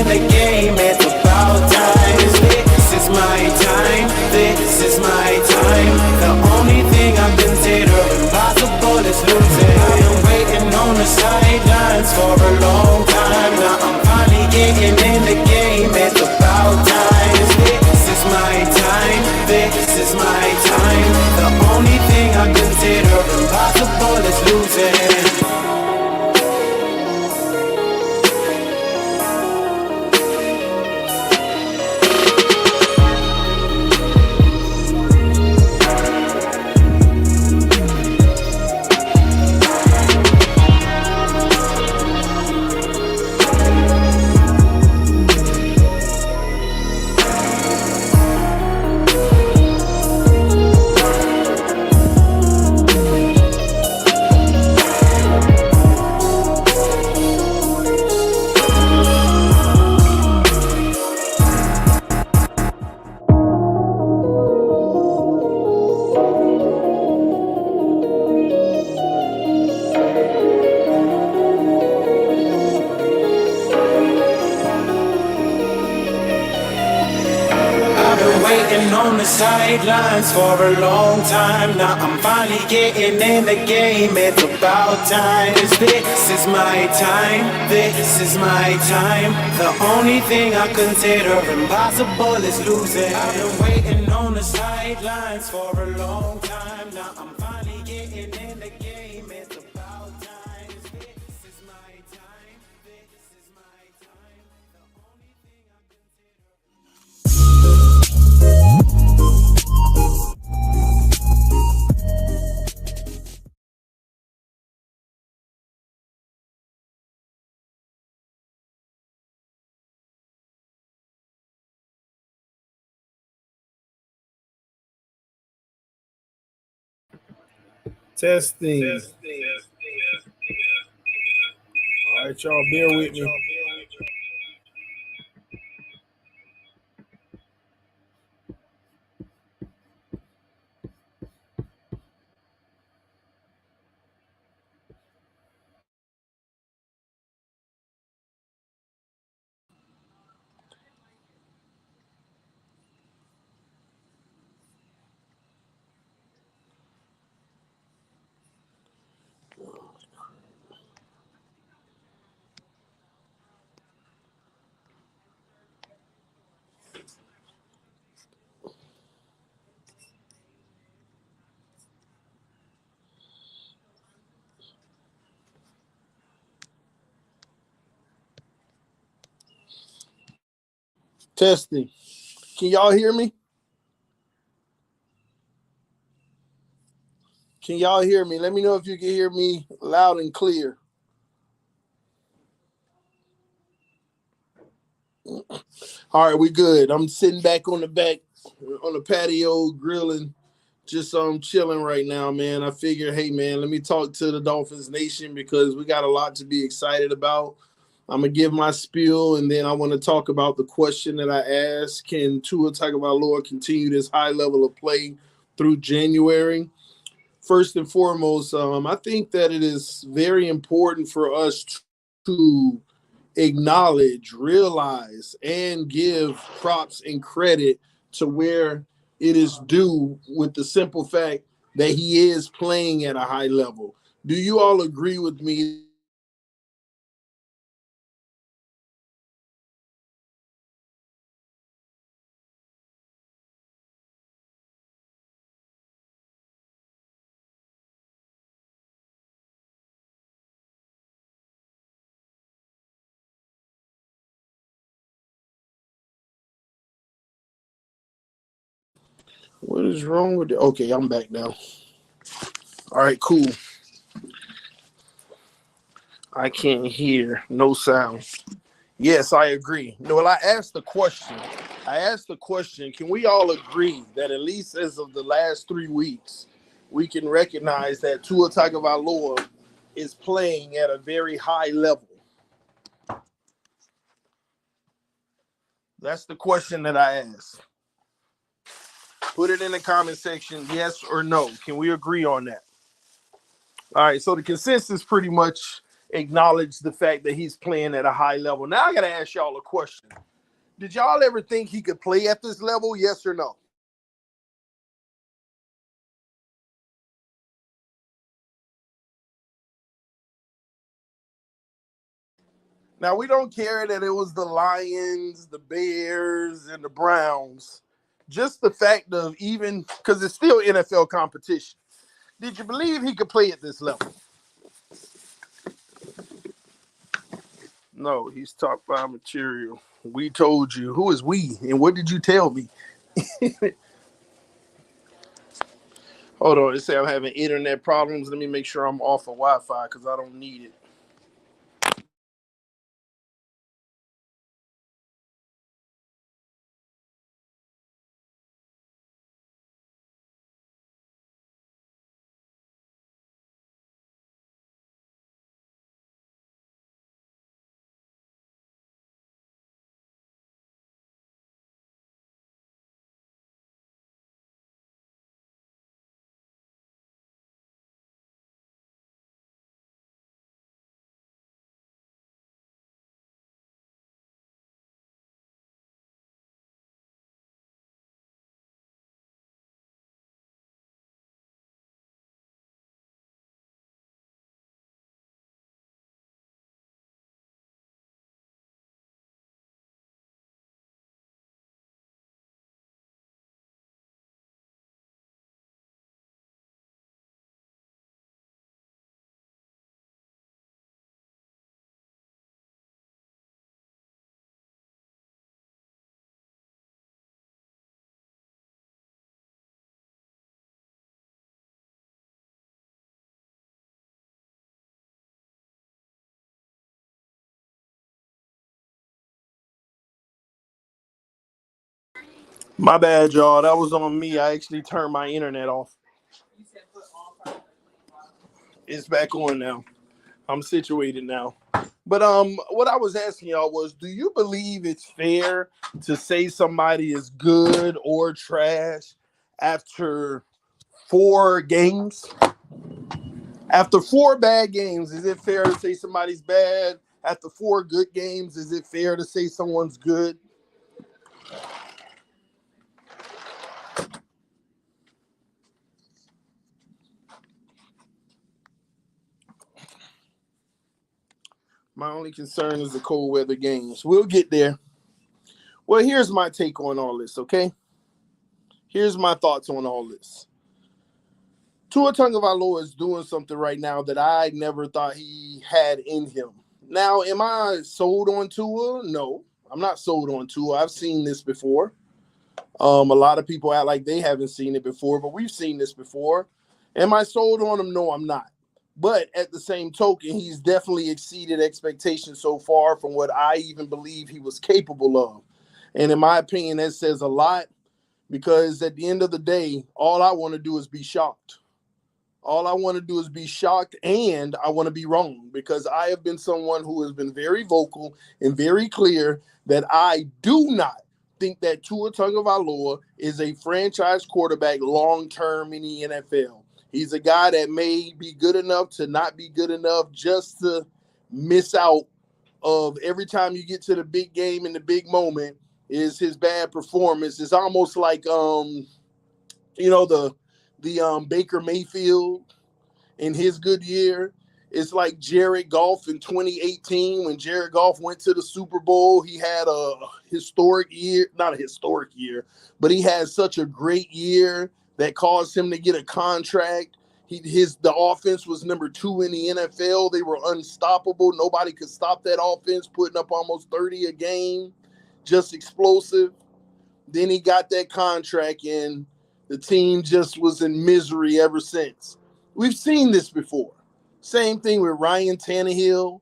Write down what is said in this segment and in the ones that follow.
in the game. It's about time. This is my time. This is my time. The only thing I consider impossible is losing. I've been waiting on the sidelines for a long time. Now I'm finally getting in the game. It's about time. This is my time. This is my time. The only thing I consider impossible is losing. On the sidelines for a long time. Now I'm finally getting in the game. It's about time. This is my time. This is my time. The only thing I consider impossible is losing. I've been waiting on the sidelines for a long time. Now I'm finally getting in the game. It's about time. This is my time. This is my time. The only thing I Testing. All right, y'all, bear with me. Testing. Can y'all hear me? Can y'all hear me? Let me know if you can hear me loud and clear. All right, we good. I'm sitting back on the patio grilling, just chilling right now, man. I figure, hey man, let me talk to the Dolphins Nation because we got a lot to be excited about. I'm gonna give my spiel, and then I want to talk about the question that I asked: can Tua Tagovailoa continue this high level of play through January? First and foremost, I think that it is very important for us to acknowledge, realize, and give props and credit to where it is due with the simple fact that he is playing at a high level. Do you all agree with me? What is wrong with it? Okay, I'm back now. All right, cool. I can't hear. No sound. Yes, I agree. No, well, I asked the question. Can we all agree that at least as of the last 3 weeks, we can recognize that Tua Tagovailoa is playing at a very high level? That's the question that I asked. Put it in the comment section, yes or no. Can we agree on that? All right, so the consensus pretty much acknowledge the fact that he's playing at a high level. Now I got to ask y'all a question. Did y'all ever think he could play at this level? Yes or no? Now, we don't care that it was the Lions, the Bears, and the Browns. Just the fact of even, because it's still NFL competition. Did you believe he could play at this level? No, he's top 5 material. We told you. Who is we? And what did you tell me? Hold on. It say I'm having internet problems. Let me make sure I'm off of Wi-Fi because I don't need it. My bad, y'all. That was on me. I actually turned my internet off. It's back on now. I'm situated now. But what I was asking y'all was, do you believe it's fair to say somebody is good or trash after 4 games? After 4 bad games, is it fair to say somebody's bad? After 4 good games, is it fair to say someone's good? My only concern is the cold weather games. We'll get there. Well, here's my take on all this, okay? Here's my thoughts on all this. Tua Tagovailoa is doing something right now that I never thought he had in him. Now, am I sold on Tua? No, I'm not sold on Tua. I've seen this before. A lot of people act like they haven't seen it before, but we've seen this before. Am I sold on him? No, I'm not. But at the same token, he's definitely exceeded expectations so far from what I even believe he was capable of. And in my opinion, that says a lot because at the end of the day, all I want to do is be shocked. All I want to do is be shocked, and I want to be wrong because I have been someone who has been very vocal and very clear that I do not think that Tua Tagovailoa is a franchise quarterback long-term in the NFL. He's a guy that may be good enough to not be good enough just to miss out of every time you get to the big game and the big moment is his bad performance. It's almost like the Baker Mayfield in his good year. It's like Jared Goff in 2018 when Jared Goff went to the Super Bowl. He had a historic year, not a historic year, but he had such a great year that caused him to get a contract. The offense was number 2 in the NFL. They were unstoppable. Nobody could stop that offense, putting up almost 30 a game, just explosive. Then he got that contract, and the team just was in misery ever since. We've seen this before. Same thing with Ryan Tannehill.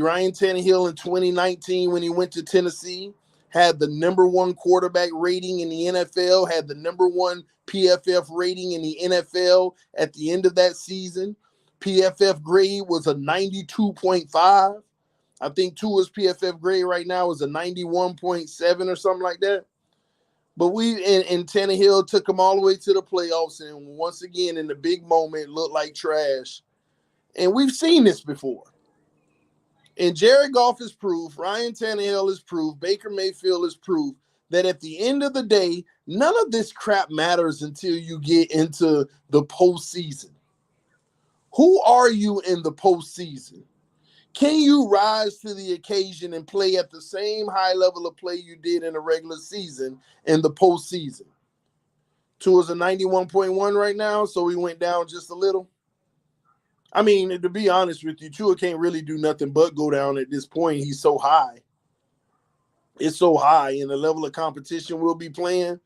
Ryan Tannehill in 2019 when he went to Tennessee had the number 1 quarterback rating in the NFL, had the number 1 PFF rating in the NFL at the end of that season. PFF grade was a 92.5. I think Tua's PFF grade right now is a 91.7 or something like that. But and Tannehill took them all the way to the playoffs, and once again in the big moment looked like trash. And we've seen this before. And Jared Goff is proof, Ryan Tannehill is proof, Baker Mayfield is proof that at the end of the day, none of this crap matters until you get into the postseason. Who are you in the postseason? Can you rise to the occasion and play at the same high level of play you did in the regular season in the postseason? Tua's a 91.1 right now, so he went down just a little. I mean, to be honest with you, Tua can't really do nothing but go down at this point. He's so high. It's so high, and the level of competition we'll be playing,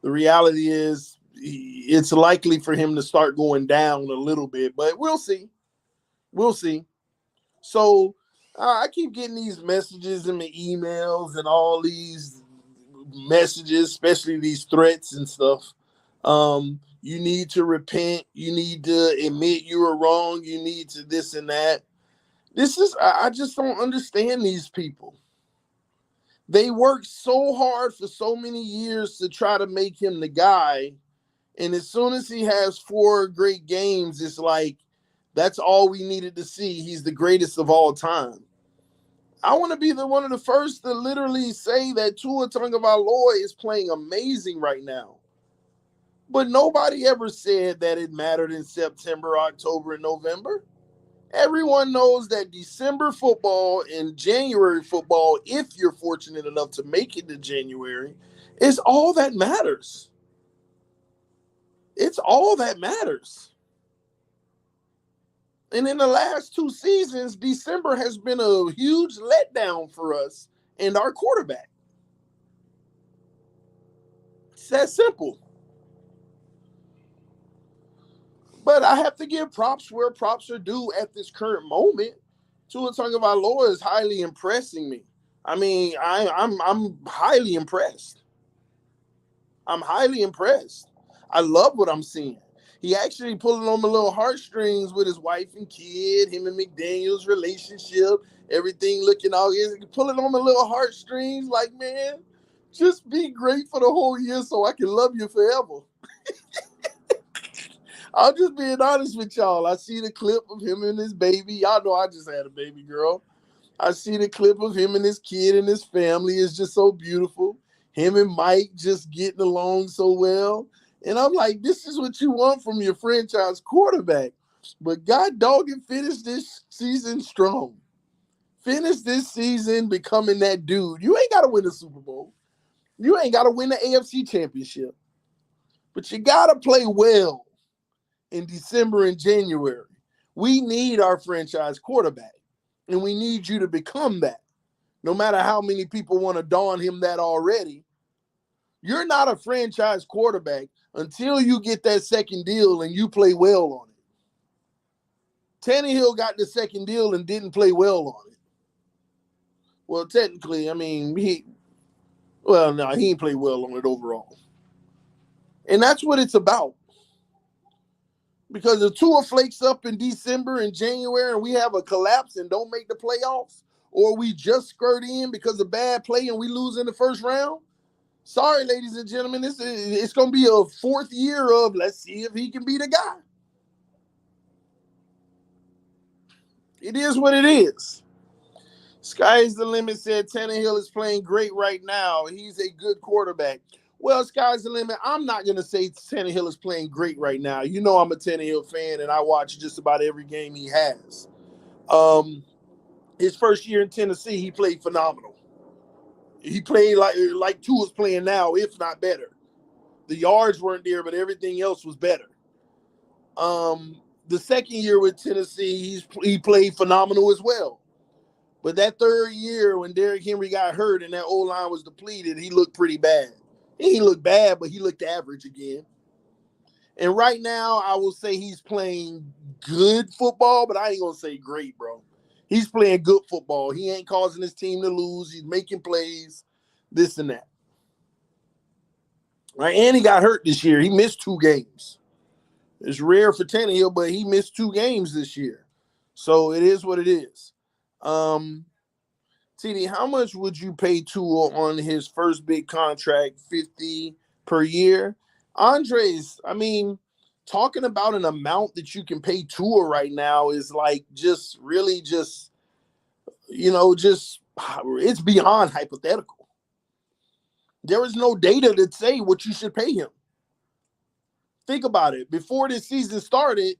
the reality is it's likely for him to start going down a little bit, but we'll see. We'll see. So I keep getting these messages in my emails and all these messages, especially these threats and stuff. You need to repent. You need to admit you were wrong. You need to this and that. I just don't understand these people. They worked so hard for so many years to try to make him the guy. And as soon as he has 4 great games, it's like, that's all we needed to see. He's the greatest of all time. I want to be one of the first to literally say that Tua Tagovailoa is playing amazing right now. But nobody ever said that it mattered in September, October, and November. Everyone knows that December football and January football, if you're fortunate enough to make it to January, is all that matters. It's all that matters. And in the last 2 seasons, December has been a huge letdown for us and our quarterback. It's that simple. But I have to give props where props are due at this current moment. Tua Tagovailoa is highly impressing me. I mean, I'm highly impressed. I'm highly impressed. I love what I'm seeing. He actually pulling on my little heartstrings with his wife and kid, him and McDaniel's relationship, everything looking all pulling on my little heartstrings. Like, man, just be great for the whole year so I can love you forever. I'm just being honest with y'all. I see the clip of him and his baby. Y'all know I just had a baby girl. I see the clip of him and his kid and his family. It's just so beautiful. Him and Mike just getting along so well. And I'm like, this is what you want from your franchise quarterback. But God dog it, finish this season strong. Finish this season becoming that dude. You ain't got to win the Super Bowl. You ain't got to win the AFC Championship. But you got to play well in December and January. We need our franchise quarterback. And we need you to become that. No matter how many people want to don him that already. You're not a franchise quarterback until you get that second deal and you play well on it. Tannehill got the second deal and didn't play well on it. Well, technically, I mean, he ain't played well on it overall. And that's what it's about. Because if Tua flakes up in December and January and we have a collapse and don't make the playoffs, or we just skirt in because of bad play and we lose in the first round, sorry, ladies and gentlemen, it's going to be a 4th year of let's see if he can be the guy. It is what it is. Sky's the limit said Tannehill is playing great right now. He's a good quarterback. Well, sky's the limit. I'm not going to say Tannehill is playing great right now. You know I'm a Tannehill fan, and I watch just about every game he has. His first year in Tennessee, he played phenomenal. He played like Tua's playing now, if not better. The yards weren't there, but everything else was better. The second year with Tennessee, he played phenomenal as well. But that third year when Derrick Henry got hurt and that O-line was depleted, he looked pretty bad. He looked bad, but he looked average again. And right now, I will say he's playing good football, but I ain't going to say great, bro. He's playing good football. He ain't causing his team to lose. He's making plays, this and that. Right? And he got hurt this year. He missed 2 games. It's rare for Tannehill, but he missed 2 games this year. So it is what it is. TD, how much would you pay Tua on his first big contract, $50 per year? Andres, I mean, talking about an amount that you can pay Tua right now is like just really just just it's beyond hypothetical. There is no data that say what you should pay him. Think about it. Before this season started,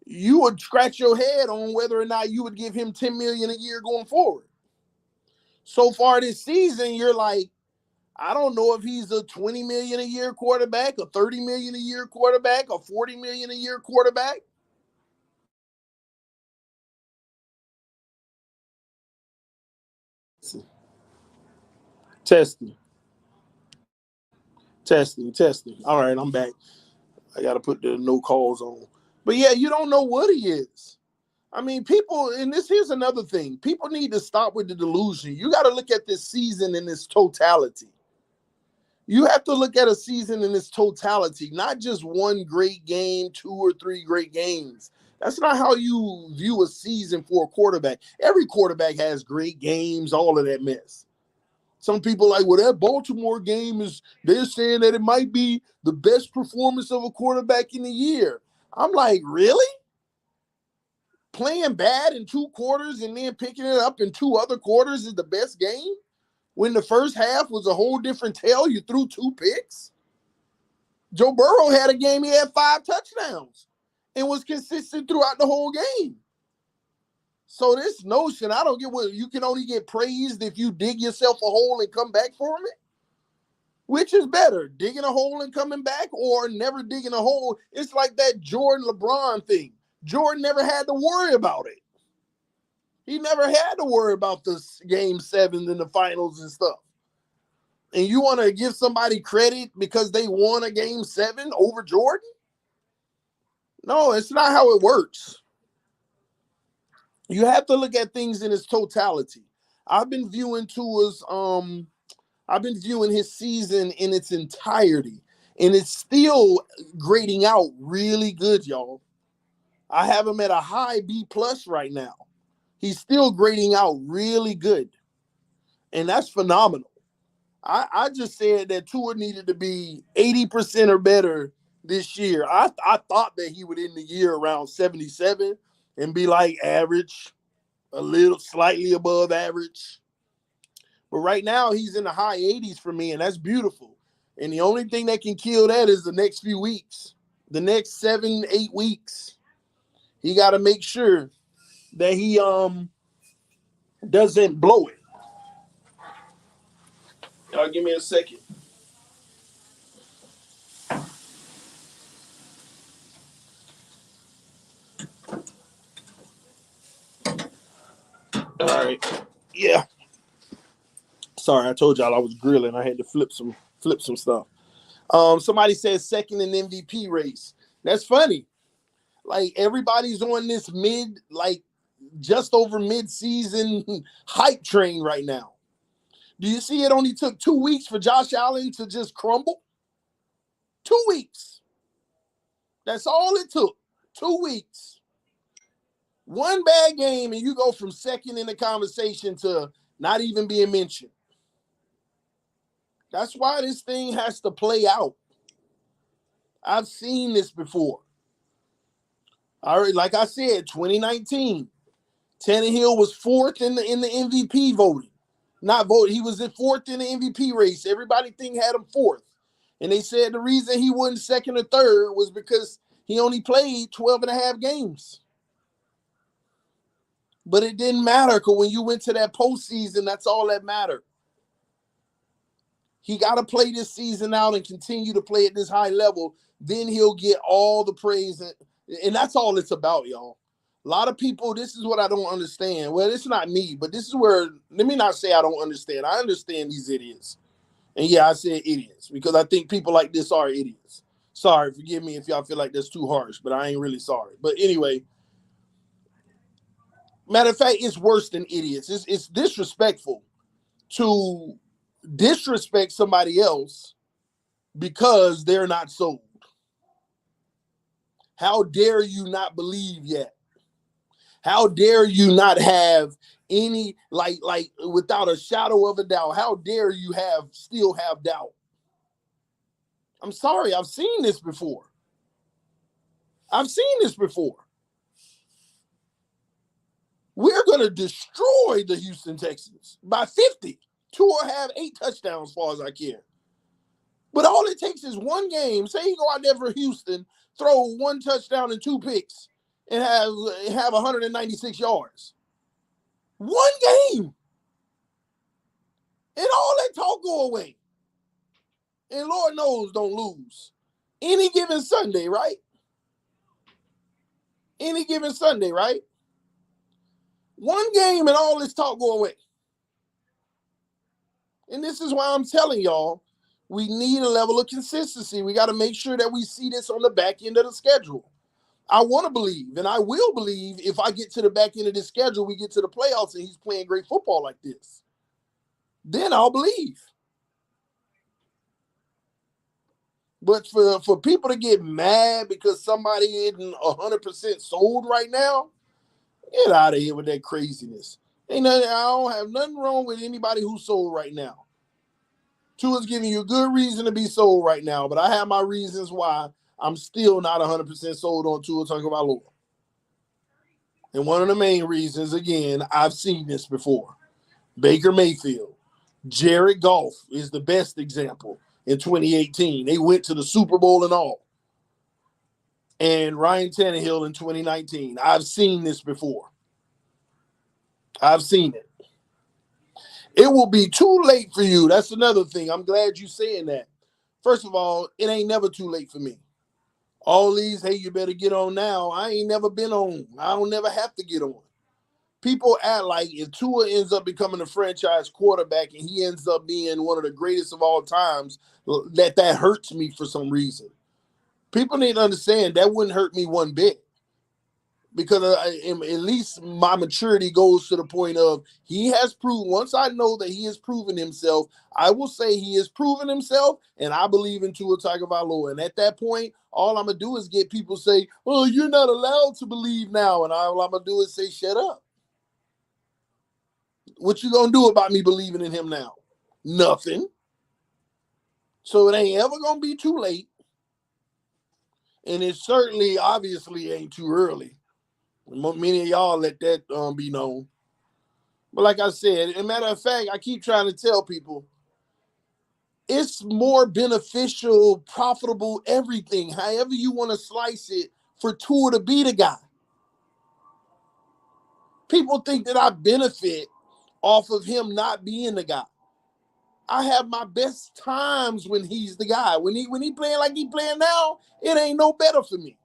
you would scratch your head on whether or not you would give him $10 million a year going forward. So far this season, you're like, I don't know if he's a $20 million a year quarterback, a $30 million a year quarterback, a $40 million a year quarterback. Testing. All right, I'm back. I got to put the no calls on. But yeah, you don't know what he is. I mean, people, and here's another thing. People need to stop with the delusion. You got to look at this season in its totality. You have to look at a season in its totality, not just one great game, 2 or 3 great games. That's not how you view a season for a quarterback. Every quarterback has great games, all of that mess. Some people like, well, that Baltimore game they're saying that it might be the best performance of a quarterback in the year. I'm like, really? Playing bad in 2 quarters and then picking it up in 2 other quarters is the best game? When the first half was a whole different tale, you threw 2 picks? Joe Burrow had a game, he had 5 touchdowns and was consistent throughout the whole game. So this notion, I don't get what you can only get praised if you dig yourself a hole and come back from it. Which is better, digging a hole and coming back or never digging a hole? It's like that Jordan LeBron thing. Jordan never had to worry about it. He never had to worry about the game 7 in the finals and stuff. And you want to give somebody credit because they won a game 7 over Jordan? No, it's not how it works. You have to look at things in its totality. I've been viewing his season in its entirety, and it's still grading out really good, y'all. I have him at a high B+ right now. He's still grading out really good, and that's phenomenal. I just said that Tua needed to be 80% or better this year. I thought that he would end the year around 77 and be like average, a little slightly above average. But right now he's in the high 80s for me, and that's beautiful. And the only thing that can kill that is the next few weeks, the next 7-8 weeks. He got to make sure that he doesn't blow it. Y'all give me a second. All right. Yeah. Sorry, I told y'all I was grilling. I had to flip some stuff. Somebody said second in MVP race. That's funny. Like everybody's on this just over mid-season hype train right now. Do you see it only took 2 weeks for Josh Allen to just crumble? 2 weeks. That's all it took. 2 weeks. One bad game and you go from second in the conversation to not even being mentioned. That's why this thing has to play out. I've seen this before. All right, like I said, 2019, Tannehill was 4th in the MVP voting. Not voting. He was in 4th in the MVP race. Everybody had him 4th. And they said the reason he wasn't 2nd or 3rd was because he only played 12 and a half games. But it didn't matter because when you went to that postseason, that's all that mattered. He got to play this season out and continue to play at this high level. Then he'll get all the praise. And that's all it's about, y'all. A lot of people, this is what I don't understand. Well, it's not me, but this is where, let me not say I don't understand. I understand these idiots. And yeah, I said idiots because I think people like this are idiots. Sorry, forgive me if y'all feel like that's too harsh, but I ain't really sorry. But anyway, matter of fact, it's worse than idiots. It's disrespectful to disrespect somebody else because they're not sold. How dare you not believe yet? How dare you not have any, like without a shadow of a doubt, how dare you still have doubt? I'm sorry, I've seen this before. We're going to destroy the Houston Texans by 50. Tua have 8 touchdowns as far as I care. But all it takes is one game. Say you go out there for Houston, throw 1 touchdown and 2 picks, and have 196 yards. One game. And all that talk go away. And Lord knows don't lose. Any given Sunday, right? Any given Sunday, right? One game and all this talk go away. And this is why I'm telling y'all, we need a level of consistency. We got to make sure that we see this on the back end of the schedule. I want to believe, and I will believe, if I get to the back end of this schedule, we get to the playoffs and he's playing great football like this. Then I'll believe. But for people to get mad because somebody isn't 100% sold right now, get out of here with that craziness. I don't have nothing wrong with anybody who's sold right now. Tua's giving you a good reason to be sold right now, but I have my reasons why I'm still not 100% sold on Tua Tagovailoa. And one of the main reasons, again, I've seen this before. Baker Mayfield. Jared Goff is the best example in 2018. They went to the Super Bowl and all. And Ryan Tannehill in 2019. I've seen this before. I've seen it. It will be too late for you. That's another thing. I'm glad you're saying that. First of all, it ain't never too late for me. All these, hey, you better get on now. I ain't never been on. I don't never have to get on. People act like if Tua ends up becoming a franchise quarterback and he ends up being one of the greatest of all times, that hurts me for some reason. People need to understand that wouldn't hurt me one bit. Because at least my maturity goes to the point of he has proven, once I know that he has proven himself, I will say he has proven himself, and I believe in Tua Tagovailoa. And at that point, all I'm going to do is get people say, oh, you're not allowed to believe now. And all I'm going to do is say, shut up. What you going to do about me believing in him now? Nothing. So it ain't ever going to be too late. And it certainly, obviously, ain't too early. Many of y'all let that be known. But like I said, as a matter of fact, I keep trying to tell people, it's more beneficial, profitable, everything, however you want to slice it, for Tua to be the guy. People think that I benefit off of him not being the guy. I have my best times when he's the guy. When he playing like he playing now, it ain't no better for me.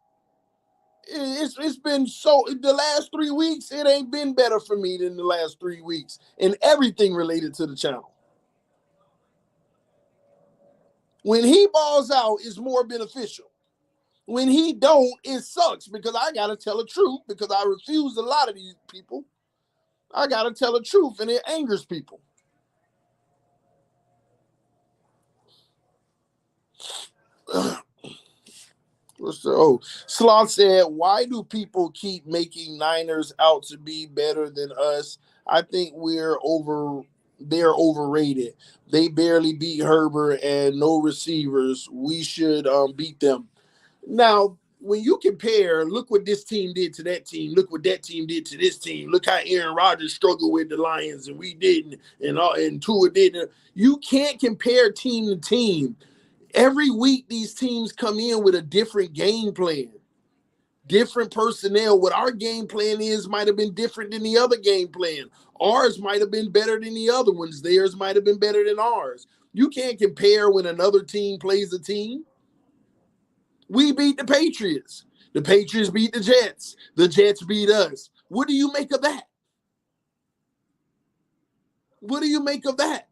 It's been so, the last 3 weeks, it ain't been better for me than the last 3 weeks in everything related to the channel. When he balls out, it's more beneficial. When he don't, it sucks because I got to tell the truth because I refuse a lot of these people. I got to tell the truth and it angers people. Sloth said, why do people keep making Niners out to be better than us? I think they're overrated. They barely beat Herbert and no receivers. We should beat them. Now, when you compare, look what this team did to that team. Look what that team did to this team. Look how Aaron Rodgers struggled with the Lions and we didn't, and Tua didn't. You can't compare team to team. Every week, these teams come in with a different game plan, different personnel. What our game plan is might have been different than the other game plan. Ours might have been better than the other ones. Theirs might have been better than ours. You can't compare when another team plays a team. We beat the Patriots. The Patriots beat the Jets. The Jets beat us. What do you make of that? What do you make of that?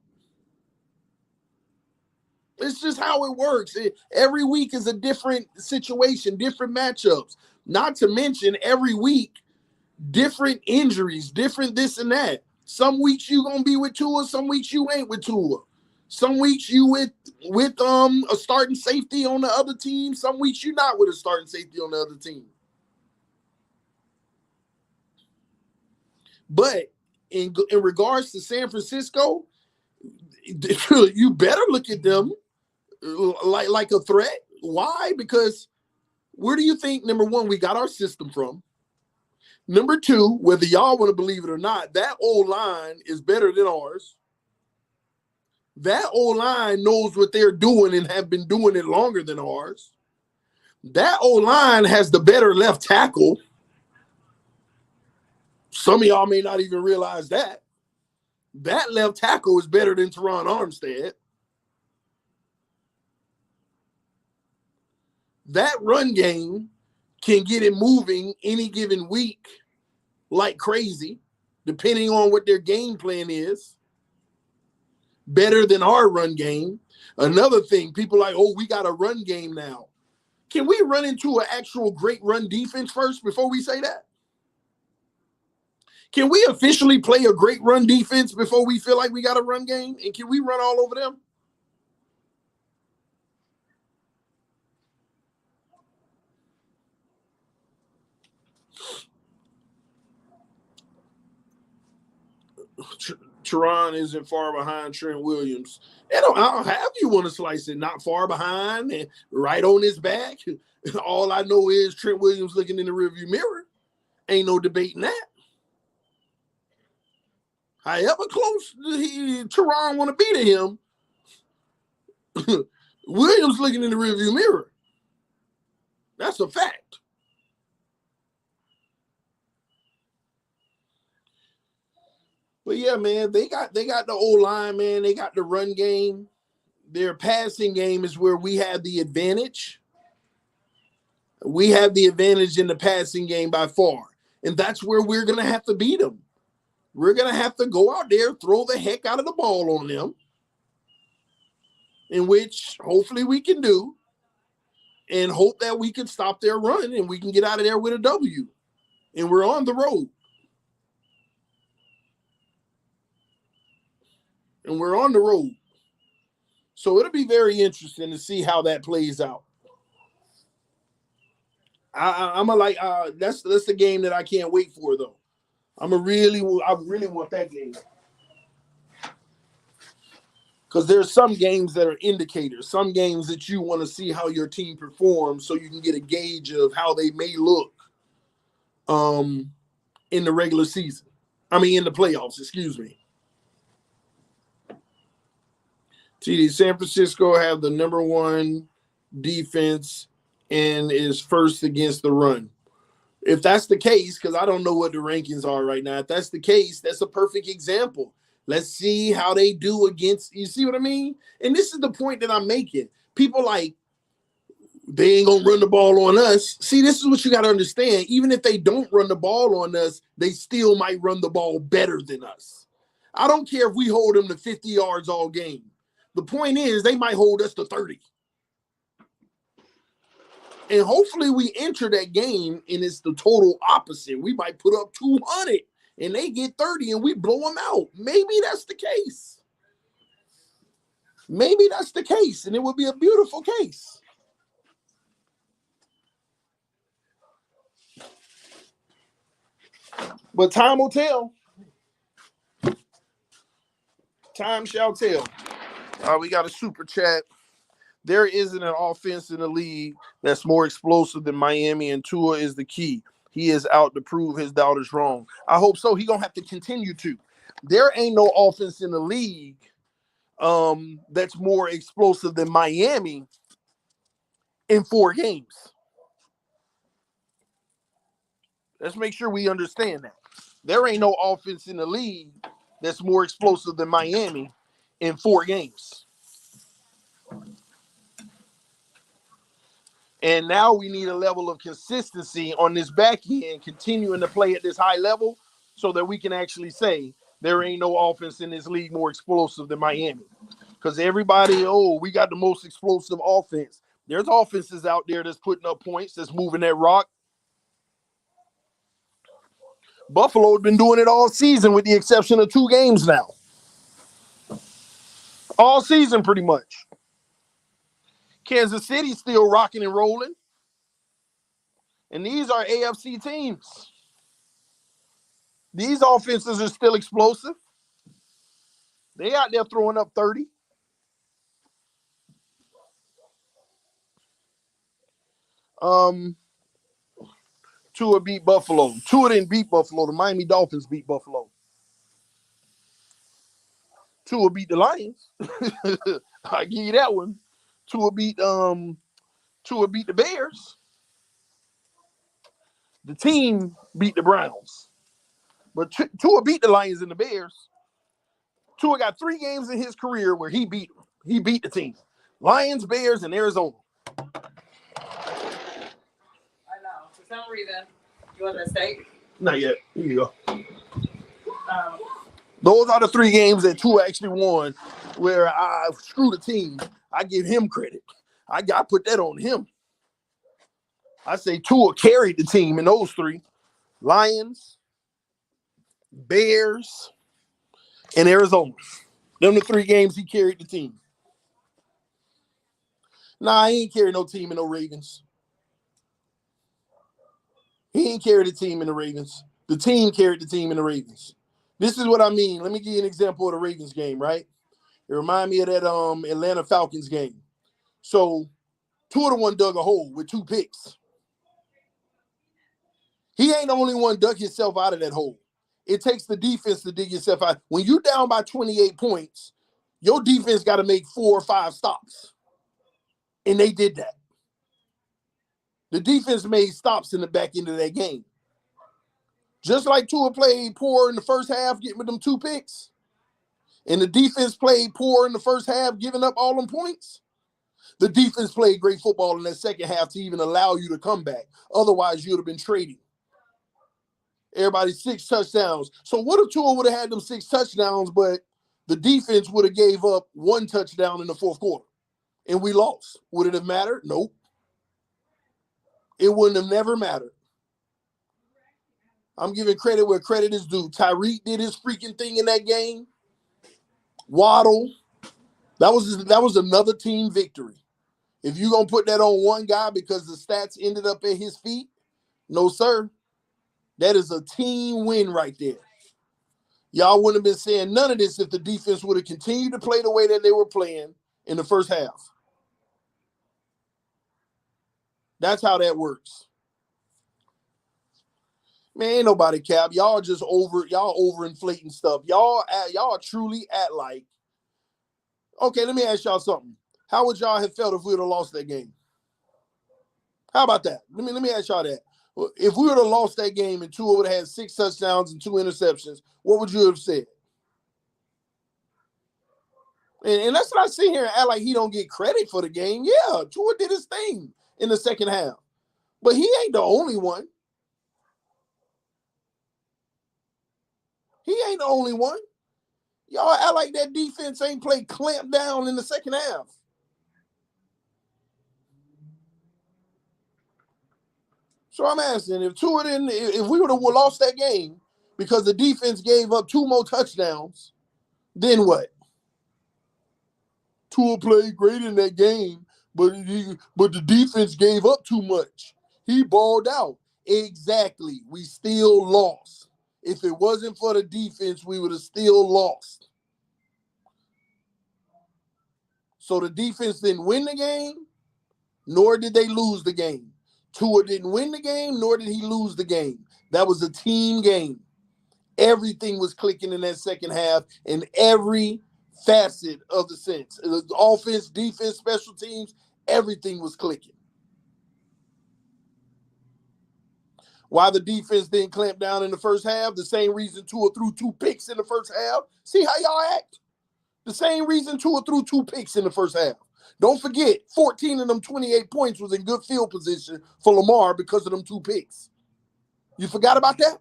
It's just how it works. Every week is a different situation, different matchups. Not to mention every week, different injuries, different this and that. Some weeks you gonna be with Tua, some weeks you ain't with Tua. Some weeks you with a starting safety on the other team. Some weeks you not with a starting safety on the other team. But in regards to San Francisco, you better look at them like a threat. Why? Because where do you think, number one, we got our system from? Number two, whether y'all want to believe it or not, that O-line is better than ours. That O-line knows what they're doing and have been doing it longer than ours. That O-line has the better left tackle. Some of y'all may not even realize that. That left tackle is better than Teron Armstead. That run game can get it moving any given week like crazy, depending on what their game plan is. Better than our run game. Another thing, people like, oh, we got a run game now. Can we run into an actual great run defense first before we say that? Can we officially play a great run defense before we feel like we got a run game? And can we run all over them? Teron isn't far behind Trent Williams. I'll have you want to slice it, not far behind and right on his back. All I know is Trent Williams looking in the rearview mirror. Ain't no debating that. However close Teron want to be to him, Williams looking in the rearview mirror. That's a fact. But yeah, man, they got the O-line, man. They got the run game. Their passing game is where we have the advantage. We have the advantage in the passing game by far. And that's where we're going to have to beat them. We're going to have to go out there, throw the heck out of the ball on them, in which hopefully we can do, and hope that we can stop their run and we can get out of there with a W. And we're on the road. And we're on the road. So it'll be very interesting to see how that plays out. That's the game that I can't wait for, though. I really want that game. Because there's some games that are indicators, some games that you want to see how your team performs so you can get a gauge of how they may look in the regular season. In the playoffs, excuse me. TD, San Francisco have the number one defense and is first against the run. If that's the case, because I don't know what the rankings are right now, if that's the case, that's a perfect example. Let's see how they do against, you see what I mean? And this is the point that I'm making. People like, they ain't going to run the ball on us. See, this is what you got to understand. Even if they don't run the ball on us, they still might run the ball better than us. I don't care if we hold them to 50 yards all game. The point is, they might hold us to 30. And hopefully we enter that game and it's the total opposite. We might put up 200 and they get 30 and we blow them out. Maybe that's the case. Maybe that's the case, and it would be a beautiful case. But time will tell. Time shall tell. We got a super chat. There isn't an offense in the league that's more explosive than Miami, and Tua is the key. He is out to prove his doubters wrong. I hope so. He's going to have to continue to. There ain't no offense in the league that's more explosive than Miami in 4 games. Let's make sure we understand that. There ain't no offense in the league that's more explosive than Miami in 4 games. And now we need a level of consistency on this back end, continuing to play at this high level so that we can actually say there ain't no offense in this league more explosive than Miami. Because everybody, we got the most explosive offense. There's offenses out there that's putting up points, that's moving that rock. Buffalo has been doing it all season with the exception of 2 games now. All season pretty much. Kansas City's still rocking and rolling. And these are AFC teams. These offenses are still explosive. They out there throwing up 30. Tua beat Buffalo. Tua didn't beat Buffalo. The Miami Dolphins beat Buffalo. Tua beat the Lions. I give you that one. Tua beat the Bears. The team beat the Browns. But Tua beat the Lions and the Bears. Tua got 3 games in his career where he beat them. He beat the team. Lions, Bears, and Arizona. I know. For some reason, you want the steak? Not yet. Here you go. Those are the 3 games that Tua actually won where I screwed the team. I give him credit. I got to put that on him. I say Tua carried the team in those 3. Lions, Bears, and Arizona. Them the 3 games he carried the team. Nah, he ain't carried no team in no Ravens. He ain't carried the team in the Ravens. The team carried the team in the Ravens. This is what I mean. Let me give you an example of the Ravens game, right? It reminds me of that Atlanta Falcons game. So Tua the one dug a hole with 2 picks. He ain't the only one dug himself out of that hole. It takes the defense to dig yourself out. When you're down by 28 points, your defense got to make 4 or 5 stops. And they did that. The defense made stops in the back end of that game. Just like Tua played poor in the first half, getting with them 2 picks, and the defense played poor in the first half, giving up all them points, the defense played great football in that second half to even allow you to come back. Otherwise, you would have been trading. Everybody 6 touchdowns. So what if Tua would have had them 6 touchdowns, but the defense would have gave up 1 touchdown in the fourth quarter, and we lost? Would it have mattered? Nope. It wouldn't have never mattered. I'm giving credit where credit is due. Tyreek did his freaking thing in that game. Waddle. That was another team victory. If you're going to put that on one guy because the stats ended up at his feet, no, sir. That is a team win right there. Y'all wouldn't have been saying none of this if the defense would have continued to play the way that they were playing in the first half. That's how that works. Man, ain't nobody cap. Y'all just overinflating stuff. Y'all truly act like. Okay, let me ask y'all something. How would y'all have felt if we would have lost that game? How about that? Let me ask y'all that. If we would have lost that game and Tua would have had 6 touchdowns and 2 interceptions, what would you have said? And let's not sit here and act like he don't get credit for the game. Yeah, Tua did his thing in the second half. But he ain't the only one. He ain't the only one. Y'all act like that defense ain't played clamp down in the second half. So I'm asking, if we would have lost that game because the defense gave up 2 more touchdowns, then what? Tua played great in that game, but the defense gave up too much. He balled out. Exactly. We still lost. If it wasn't for the defense, we would have still lost. So the defense didn't win the game, nor did they lose the game. Tua didn't win the game, nor did he lose the game. That was a team game. Everything was clicking in that second half in every facet of the sense. The offense, defense, special teams, everything was clicking. Why the defense didn't clamp down in the first half? The same reason Tua threw 2 picks in the first half. See how y'all act? The same reason Tua threw 2 picks in the first half. Don't forget, 14 of them 28 points was in good field position for Lamar because of them 2 picks. You forgot about that?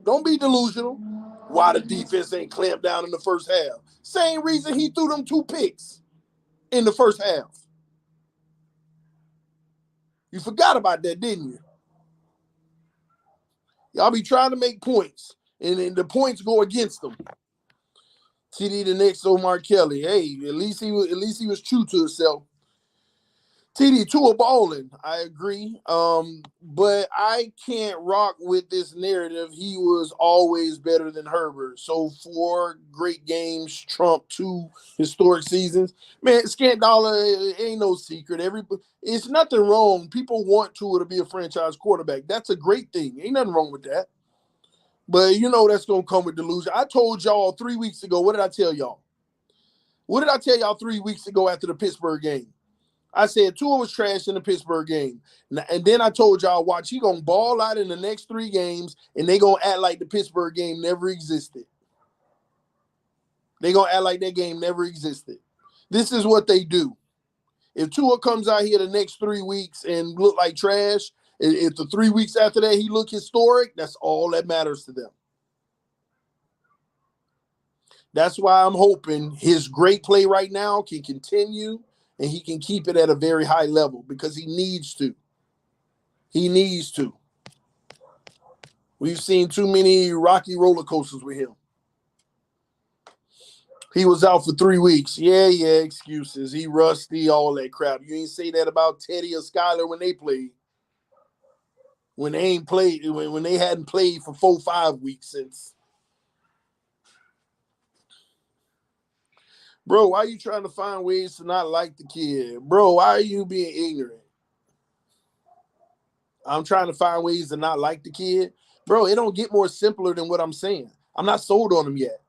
Don't be delusional. Why the defense ain't clamped down in the first half? Same reason he threw them 2 picks in the first half. You forgot about that, didn't you? Y'all be trying to make points, and the points go against them. TD the next Omar Kelly. Hey, at least he was true to himself. TD Tua balling, I agree. But I can't rock with this narrative. He was always better than Herbert. So 4 great games trump 2 historic seasons. Man, Scandala ain't no secret. It's nothing wrong. People want Tua to be a franchise quarterback. That's a great thing. Ain't nothing wrong with that. But that's gonna come with delusion. I told y'all 3 weeks ago. What did I tell y'all? What did I tell y'all 3 weeks ago after the Pittsburgh game? I said Tua was trash in the Pittsburgh game. And then I told y'all, watch, he going to ball out in the next 3 games, and they going to act like the Pittsburgh game never existed. They going to act like that game never existed. This is what they do. If Tua comes out here the next 3 weeks and look like trash, if the 3 weeks after that he look historic, that's all that matters to them. That's why I'm hoping his great play right now can continue and he can keep it at a very high level because he needs to. He needs to. We've seen too many rocky roller coasters with him. He was out for 3 weeks. Yeah, excuses. He rusty, all that crap. You ain't say that about Teddy or Skyler when they played. When they ain't played, when they hadn't played for 4-5 weeks since. Bro, why are you trying to find ways to not like the kid? Bro, why are you being ignorant? I'm trying to find ways to not like the kid. Bro, it don't get more simpler than what I'm saying. I'm not sold on him yet.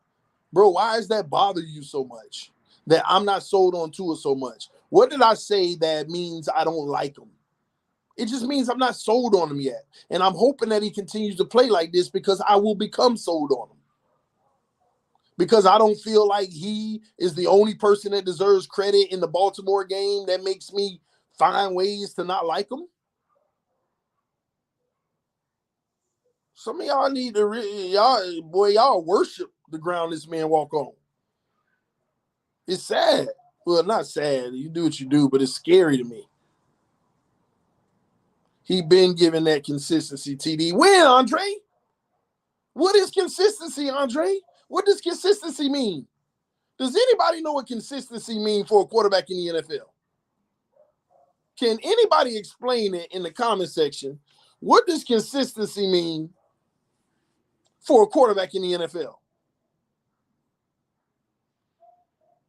Bro, why does that bother you so much? That I'm not sold on Tua so much? What did I say that means I don't like him? It just means I'm not sold on him yet. And I'm hoping that he continues to play like this because I will become sold on him. Because I don't feel like he is the only person that deserves credit in the Baltimore game that makes me find ways to not like him. Some of y'all need to y'all worship the ground this man walk on. It's sad. Well, not sad. You do what you do, but it's scary to me. He been given that consistency, TD. When, Andre? What is consistency, Andre? What does consistency mean? Does anybody know what consistency means for a quarterback in the NFL? Can anybody explain it in the comment section? What does consistency mean for a quarterback in the NFL?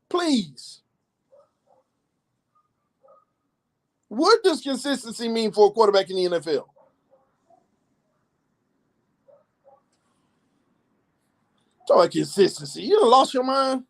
Please. What does consistency mean for a quarterback in the NFL? Talk about consistency. You done lost your mind?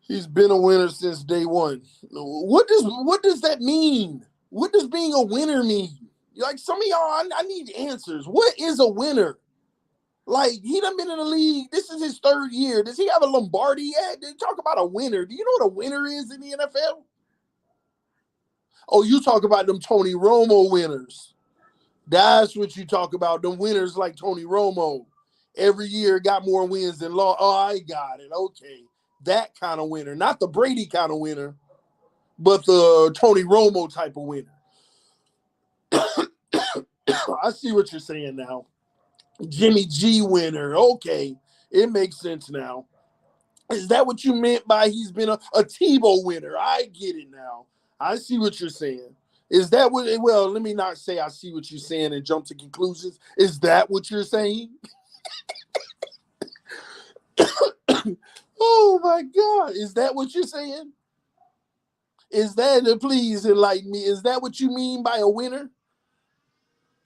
He's been a winner since day one. What does that mean? What does being a winner mean? Like some of y'all, I need answers. What is a winner? Like, he done been in the league. This is his 3rd year. Does he have a Lombardi yet? Talk about a winner. Do you know what a winner is in the NFL? Oh, you talk about them Tony Romo winners. That's what you talk about. Them winners like Tony Romo. Every year got more wins than loss. Oh, I got it. Okay. That kind of winner. Not the Brady kind of winner, but the Tony Romo type of winner. I see what you're saying now. Jimmy G winner. Okay. It makes sense now. Is that what you meant by he's been a Tebow winner? I get it now. I see what you're saying. Is that what, well, let me not say I see what you're saying and jump to conclusions. Is that what you're saying? Oh my God. Is that what you're saying? Is that, please enlighten me, is that what you mean by a winner?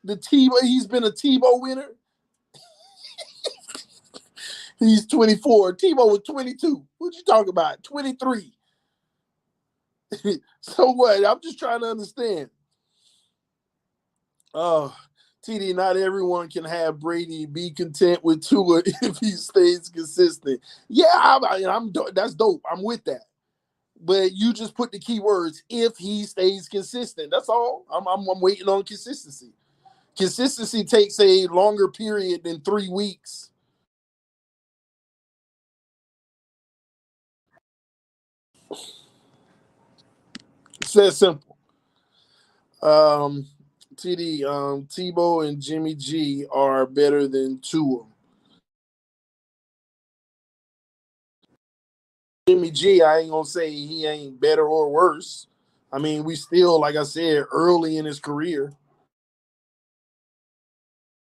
He's been a Tebow winner? He's 24. Tebow was 22. What you talking about? 23. So what? I'm just trying to understand. Oh, TD, not everyone can have Brady. Be content with Tua if he stays consistent. Yeah, I'm that's dope. I'm with that. But you just put the key words, if he stays consistent. That's all. I'm waiting on consistency. Consistency takes a longer period than 3 weeks. It's that simple. TD, Tebow and Jimmy G are better than Tua. Jimmy G, I ain't gonna say he ain't better or worse. I mean, we still, like I said, early in his career.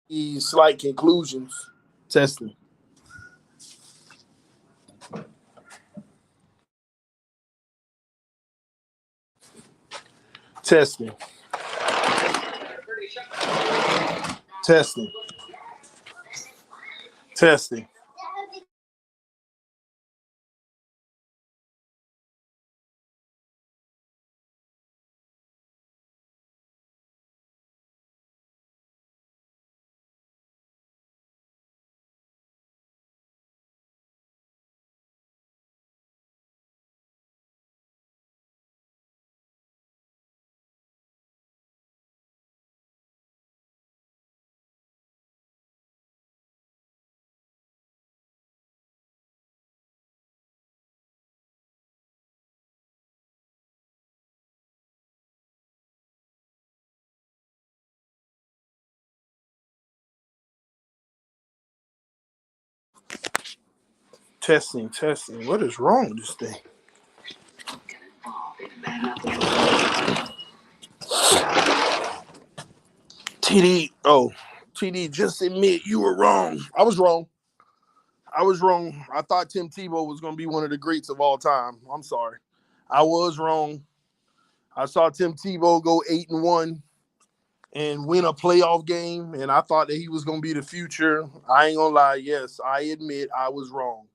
He's slight conclusions. Testing. Testing. Testing. Testing. Testing. Testing. What is wrong with this thing? TD. Oh, TD, just admit you were wrong. I was wrong. I was wrong. I thought Tim Tebow was going to be one of the greats of all time. I'm sorry. I was wrong. I saw Tim Tebow go 8-1 and win a playoff game, and I thought that he was going to be the future. I ain't going to lie. Yes, I admit I was wrong.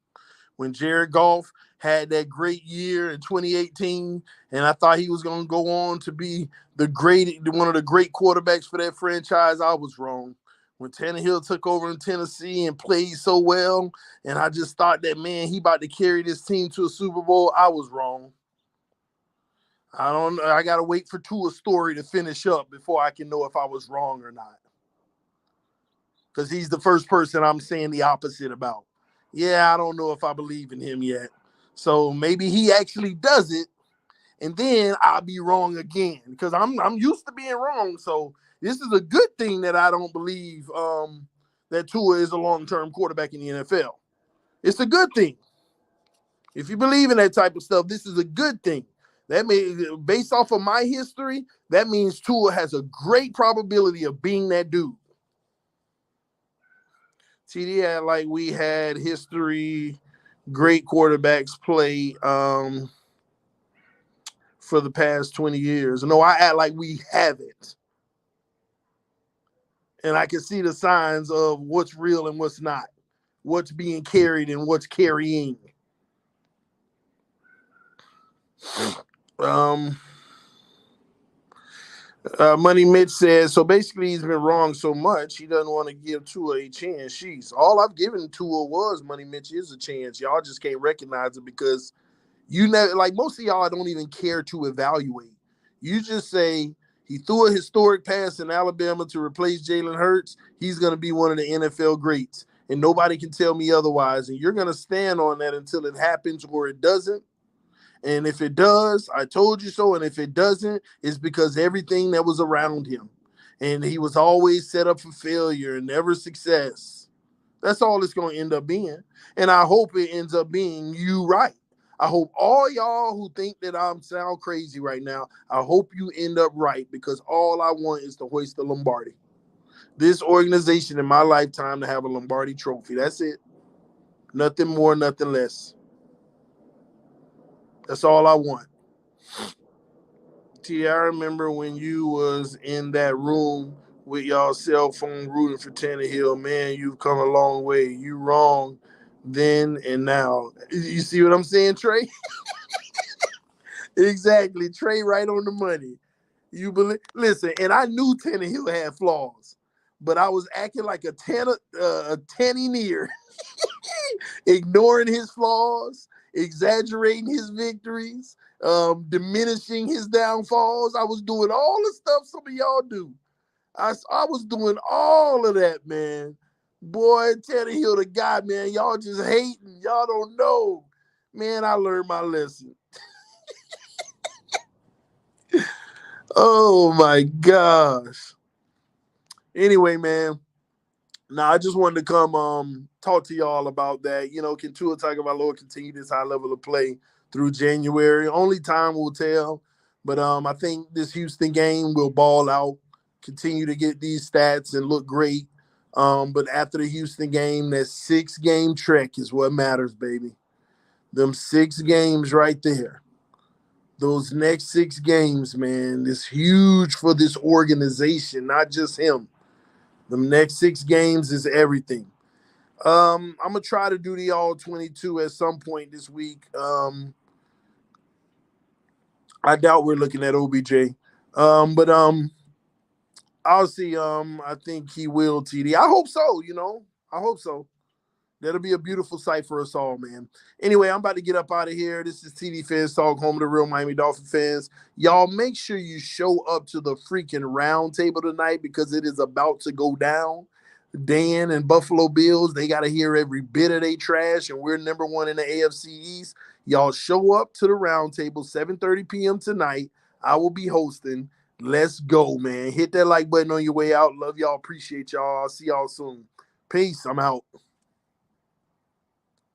When Jared Goff had that great year in 2018, and I thought he was going to go on to be one of the great quarterbacks for that franchise, I was wrong. When Tannehill took over in Tennessee and played so well, and I just thought that, man, he about to carry this team to a Super Bowl, I was wrong. I got to wait for Tua's story to finish up before I can know if I was wrong or not. Because he's the first person I'm saying the opposite about. Yeah, I don't know if I believe in him yet. So maybe he actually does it, and then I'll be wrong again because I'm used to being wrong. So this is a good thing that I don't believe that Tua is a long-term quarterback in the NFL. It's a good thing. If you believe in that type of stuff, this is a good thing. That means, based off of my history, that means Tua has a great probability of being that dude. TD had like we had history, great quarterbacks play for the past 20 years. No, I act like we haven't. And I can see the signs of what's real and what's not, what's being carried and what's carrying. Money Mitch says, so basically he's been wrong so much, he doesn't want to give Tua a chance. Jeez, all I've given Tua was Money Mitch is a chance. Y'all just can't recognize it because you never, like most of y'all don't even care to evaluate. You just say he threw a historic pass in Alabama to replace Jalen Hurts. He's going to be one of the NFL greats, and nobody can tell me otherwise. And you're going to stand on that until it happens or it doesn't. And if it does, I told you so. And if it doesn't, it's because everything that was around him. And he was always set up for failure and never success. That's all it's going to end up being. And I hope it ends up being you right. I hope all y'all who think that I'm sound crazy right now, I hope you end up right because all I want is to hoist the Lombardi. This organization in my lifetime to have a Lombardi trophy. That's it. Nothing more, nothing less. That's all I want. T, I remember when you was in that room with y'all cell phone rooting for Tannehill. Man, you've come a long way. You wrong then and now. You see what I'm saying, Trey? Exactly. Trey right on the money. You believe? Listen, and I knew Tannehill had flaws, but I was acting like a tanny-near, ignoring his flaws, exaggerating his victories, diminishing his downfalls. I was doing all the stuff some of y'all do. I was doing all of that, man. Boy, Tannehill the guy, man. Y'all just hating. Y'all don't know. Man, I learned my lesson. Oh, my gosh. Anyway, man, Now, I just wanted to come talk to y'all about that. Can Tua Tagovailoa continue this high level of play through January? Only time will tell. But I think this Houston game will ball out, continue to get these stats and look great. But after the Houston game, that 6-game trek is what matters, baby. Them 6 games right there. Those next 6 games, man, is huge for this organization, not just him. The next 6 games is everything. I'm gonna try to do the all 22 at some point this week. I doubt we're looking at OBJ. But I'll see. I think he will, TD. I hope so, I hope so. That'll be a beautiful sight for us all, man. Anyway, I'm about to get up out of here. This is TD Fans Talk, home of the real Miami Dolphin fans. Y'all make sure you show up to the freaking round table tonight because it is about to go down. Dan and Buffalo Bills, they got to hear every bit of they trash, and we're number 1 in the AFC East. Y'all show up to the round table, 7:30 p.m. tonight. I will be hosting. Let's go, man. Hit that like button on your way out. Love y'all. Appreciate y'all. I'll see y'all soon. Peace. I'm out.